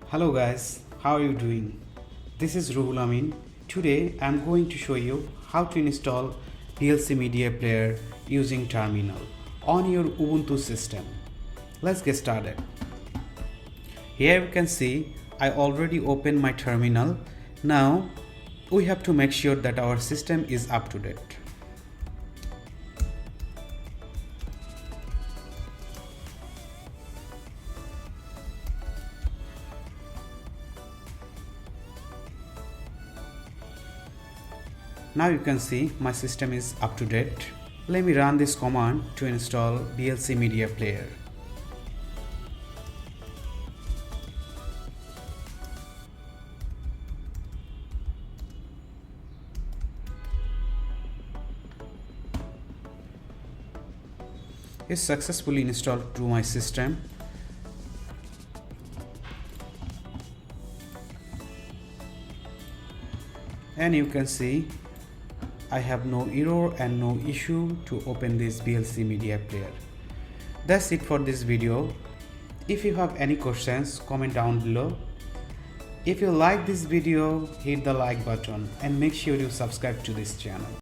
Hello guys, how are you doing? This is Ruhul Amin. Today I am going to show you how to install VLC Media Player using terminal on your Ubuntu system. Let's get started. Here you can see I already opened my terminal. Now we have to make sure that our system is up to date. Now you can see my system is up to date. Let me run this command to install VLC Media Player. It's successfully installed to my system. And you can see I have no error and no issue to open this VLC Media Player. That's it for this video. If you have any questions, comment down below. If you like this video, hit the like button and make sure you subscribe to this channel.